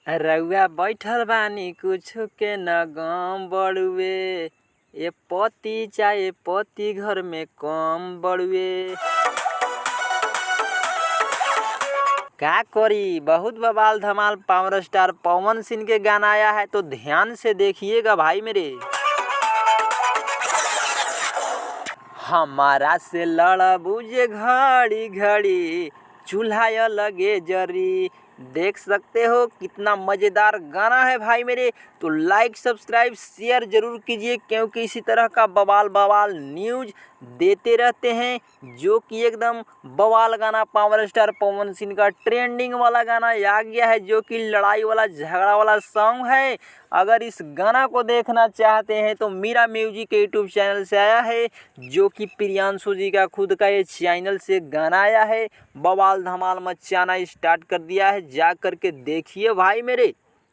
रउआ बैठल बानी कुछु के न गम बड़ुए। ये पति चाहे पति घर में कम बड़ुए। क्या करी, बहुत बवाल धमाल पावर स्टार पवन सिंह के गाना आया है तो ध्यान से देखिएगा भाई मेरे। हमारा से लड़बू जे घड़ी घड़ी चूल्हा लगे जरी। देख सकते हो कितना मज़ेदार गाना है भाई मेरे। तो लाइक सब्सक्राइब शेयर जरूर कीजिए, क्योंकि इसी तरह का बवाल न्यूज़ देते रहते हैं, जो कि एकदम बवाल गाना पावर स्टार पवन सिंह का ट्रेंडिंग वाला गाना आ गया है, जो कि लड़ाई वाला झगड़ा वाला सॉन्ग है। अगर इस गाना को देखना चाहते हैं तो मीरा म्यूजिक के यूट्यूब चैनल से आया है, जो कि प्रियांशु जी का खुद का ये चैनल से गाना आया है। बवाल धमाल मचाना स्टार्ट कर दिया है, जा करके देखिए भाई मेरे।